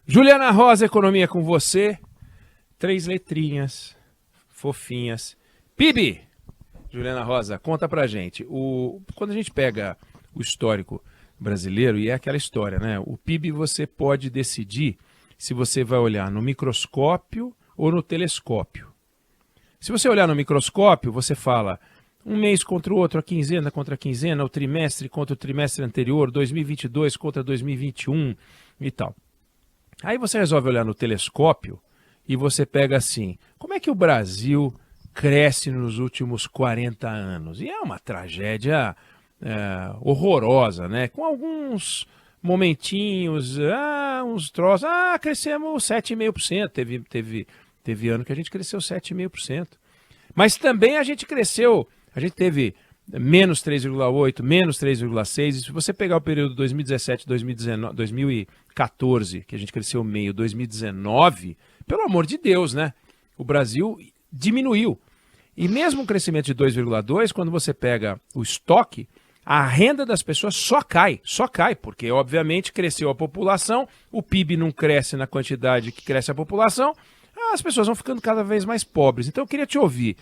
Juliana Rosa, Economia com você. 3 letrinhas, fofinhas. PIB! Juliana Rosa, conta pra gente. Quando a gente pega o histórico brasileiro, e é aquela história, né? O PIB você pode decidir se você vai olhar no microscópio ou no telescópio. Se você olhar no microscópio, você fala um mês contra o outro, a quinzena contra a quinzena, o trimestre contra o trimestre anterior, 2022 contra 2021 e tal. Aí você resolve olhar no telescópio e você pega assim, como é que o Brasil cresce nos últimos 40 anos? E é uma tragédia horrorosa, né? Com alguns momentinhos, uns troços, crescemos 7,5%, teve ano que a gente cresceu 7,5%. Mas também a gente cresceu, a gente teve menos 3,8, menos 3,6. Se você pegar o período 2017, 2019, 2014, que a gente cresceu meio, 2019, pelo amor de Deus, né? O Brasil diminuiu. E mesmo um crescimento de 2,2, quando você pega o estoque, a renda das pessoas só cai, porque obviamente cresceu a população, o PIB não cresce na quantidade que cresce a população, as pessoas vão ficando cada vez mais pobres. Então eu queria te ouvir.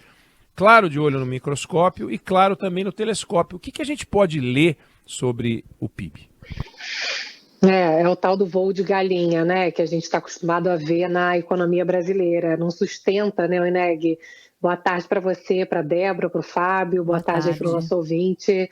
Claro, de olho no microscópio e claro também no telescópio. O que a gente pode ler sobre o PIB? É o tal do voo de galinha, né, que a gente está acostumado a ver na economia brasileira. Não sustenta, né, Oineg? Boa tarde para você, para a Débora, para o Fábio, boa tarde aí para o nosso ouvinte.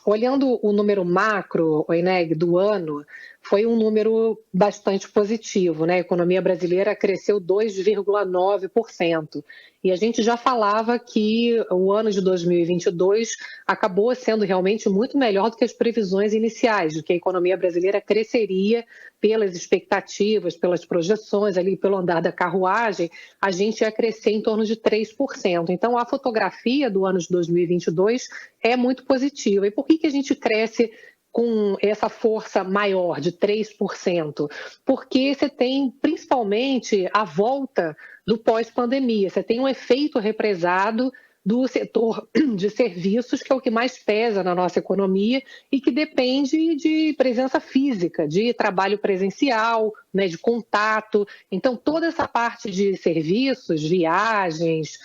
Olhando o número macro, Oineg, do ano, foi um número bastante positivo, né? A economia brasileira cresceu 2,9%. E a gente já falava que o ano de 2022 acabou sendo realmente muito melhor do que as previsões iniciais, de que a economia brasileira cresceria pelas expectativas, pelas projeções, ali pelo andar da carruagem, a gente ia crescer em torno de 3%. Então, a fotografia do ano de 2022 é muito positiva. E por que a gente cresce com essa força maior de 3%? Porque você tem principalmente a volta do pós-pandemia, você tem um efeito represado do setor de serviços, que é o que mais pesa na nossa economia e que depende de presença física, de trabalho presencial, né, de contato. Então, toda essa parte de serviços, viagens,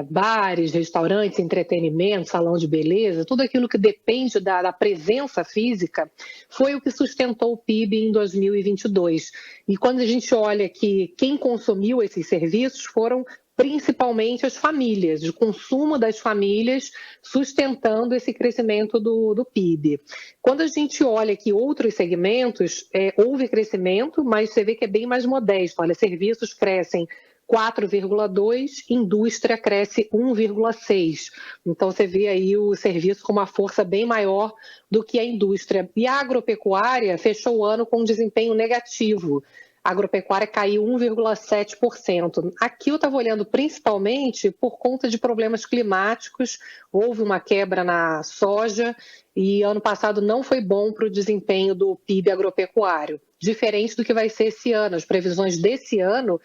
bares, restaurantes, entretenimento, salão de beleza, tudo aquilo que depende da presença física, foi o que sustentou o PIB em 2022. E quando a gente olha que quem consumiu esses serviços foram principalmente as famílias, o consumo das famílias sustentando esse crescimento do PIB. Quando a gente olha que outros segmentos, houve crescimento, mas você vê que é bem mais modesto. Olha, serviços crescem 4,2%, indústria cresce 1,6%. Então, você vê aí o serviço com uma força bem maior do que a indústria. E a agropecuária fechou o ano com um desempenho negativo. A agropecuária caiu 1,7%. Aqui eu estava olhando principalmente por conta de problemas climáticos, houve uma quebra na soja e ano passado não foi bom para o desempenho do PIB agropecuário, diferente do que vai ser esse ano. As previsões desse ano,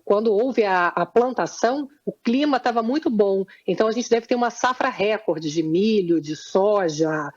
quando houve a plantação, o clima estava muito bom, então a gente deve ter uma safra recorde de milho, de soja.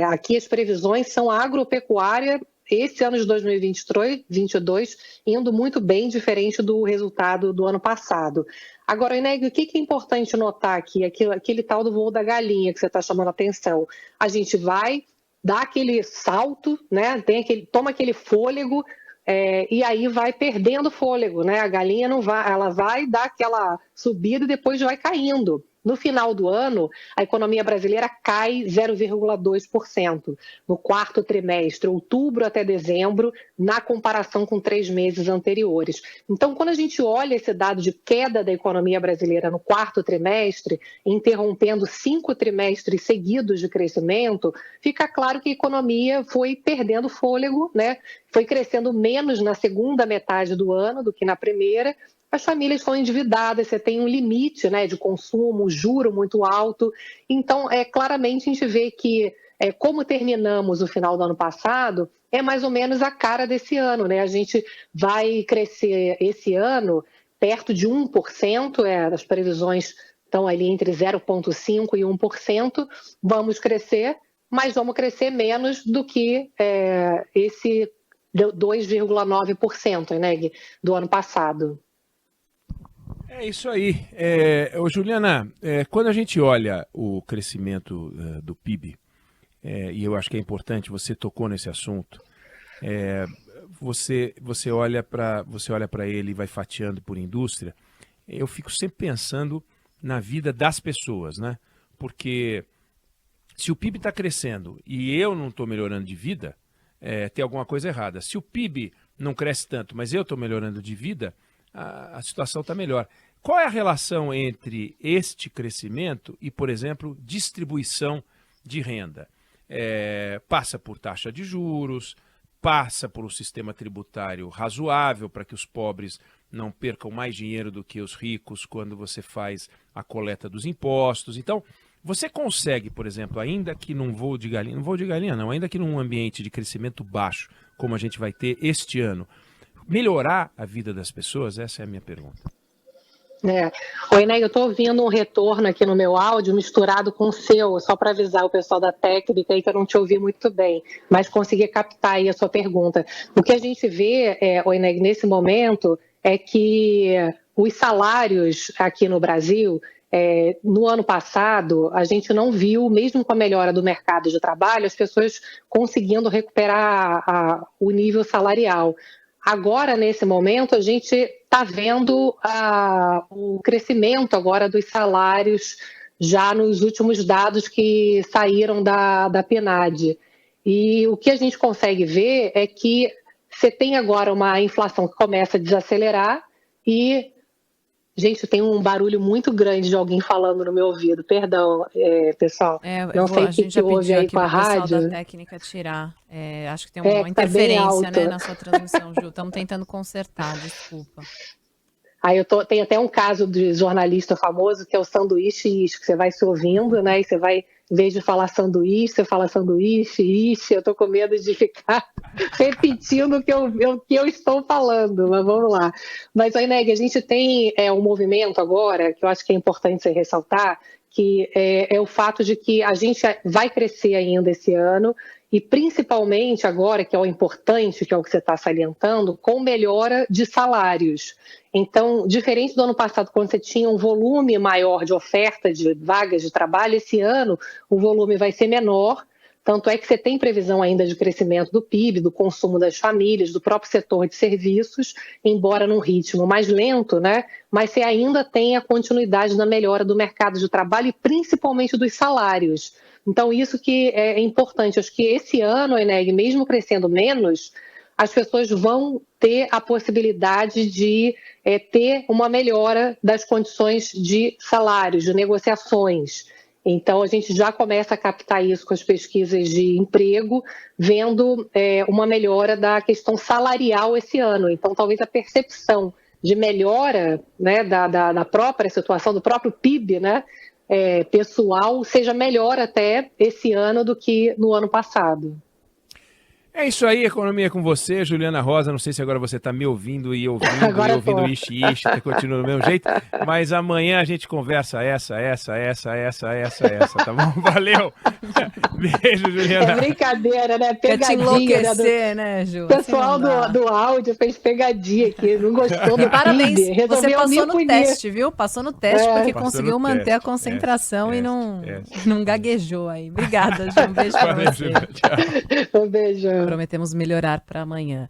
Aqui as previsões são agropecuária, esse ano de 2022 indo muito bem, diferente do resultado do ano passado. Agora, Ineg, o que é importante notar aqui? Aquele tal do voo da galinha que você está chamando a atenção. A gente vai dar aquele salto, né? Toma aquele fôlego, e aí vai perdendo fôlego, né? A galinha não vai, ela vai dar aquela subida e depois vai caindo. No final do ano, a economia brasileira cai 0,2% no quarto trimestre, outubro até dezembro, na comparação com 3 meses anteriores. Então, quando a gente olha esse dado de queda da economia brasileira no quarto trimestre, interrompendo 5 trimestres seguidos de crescimento, fica claro que a economia foi perdendo fôlego, né? Foi crescendo menos na segunda metade do ano do que na primeira. As famílias estão endividadas, você tem um limite, né, de consumo, juro muito alto. Então, claramente a gente vê que, como terminamos o final do ano passado, é mais ou menos a cara desse ano, né? A gente vai crescer esse ano perto de 1%, as previsões estão ali entre 0,5% e 1%. Vamos crescer mas vamos crescer menos do que esse 2,9%, né, do ano passado. É isso aí. Juliana, quando a gente olha o crescimento do PIB, e eu acho que é importante, você tocou nesse assunto, você olha para ele e vai fatiando por indústria, eu fico sempre pensando na vida das pessoas, né? Porque se o PIB está crescendo e eu não estou melhorando de vida, tem alguma coisa errada. Se o PIB não cresce tanto, mas eu estou melhorando de vida, a situação está melhor. Qual é a relação entre este crescimento e, por exemplo, distribuição de renda? Passa por taxa de juros, passa por um sistema tributário razoável para que os pobres não percam mais dinheiro do que os ricos quando você faz a coleta dos impostos. Então, você consegue, por exemplo, ainda que num ainda que num ambiente de crescimento baixo, como a gente vai ter este ano, melhorar a vida das pessoas? Essa é a minha pergunta. Oi, Ney, eu estou ouvindo um retorno aqui no meu áudio misturado com o seu, só para avisar o pessoal da técnica aí que eu não te ouvi muito bem, mas consegui captar aí a sua pergunta. O que a gente vê, Ney, nesse momento é que os salários aqui no Brasil, no ano passado, a gente não viu, mesmo com a melhora do mercado de trabalho, as pessoas conseguindo recuperar o nível salarial. Agora, nesse momento, a gente está vendo o crescimento agora dos salários já nos últimos dados que saíram da PNAD. E o que a gente consegue ver é que você tem agora uma inflação que começa a desacelerar e, gente, tem um barulho muito grande de alguém falando no meu ouvido. Perdão, pessoal. Não sei o que houve aí com a rádio. O pessoal da técnica tirar. Acho que tem uma interferência, né, na sua transmissão, Ju. Estamos tentando consertar, desculpa. Aí tem até um caso de jornalista famoso que é o sanduíche e isque. Você vai se ouvindo, né? E você vai, em vez de falar sanduíche, você fala sanduíche, isque. Eu tô com medo de ficar repetindo o que eu estou falando, mas vamos lá. Mas aí, Neg, a gente tem um movimento agora, que eu acho que é importante você ressaltar, que é o fato de que a gente vai crescer ainda esse ano, e principalmente agora, que é o importante, que é o que você está salientando, com melhora de salários. Então, diferente do ano passado, quando você tinha um volume maior de oferta de vagas de trabalho, esse ano o volume vai ser menor, tanto é que você tem previsão ainda de crescimento do PIB, do consumo das famílias, do próprio setor de serviços, embora num ritmo mais lento, né? Mas você ainda tem a continuidade da melhora do mercado de trabalho e principalmente dos salários. Então, isso que é importante. Acho que esse ano, Eneg, mesmo crescendo menos, as pessoas vão ter a possibilidade de ter uma melhora das condições de salários, de negociações. Então, a gente já começa a captar isso com as pesquisas de emprego, vendo uma melhora da questão salarial esse ano. Então, talvez a percepção de melhora, né, da própria situação, do próprio PIB, né, pessoal, seja melhor até esse ano do que no ano passado. É isso aí, Economia com você, Juliana Rosa. Não sei se agora você está me ouvindo e ouvindo ishi, continua do mesmo jeito, mas amanhã a gente conversa essa, tá bom? Valeu! Beijo, Juliana. É brincadeira, né? Pegadinha. Quer te enlouquecer, né, Ju? O pessoal do áudio fez pegadinha aqui, não gostou do Parabéns, PIB. você passou no teste, viu? Passou no teste porque Passou conseguiu manter a concentração e não gaguejou aí. Obrigada, Ju. Um beijo pra você. Um beijo. Prometemos melhorar para amanhã.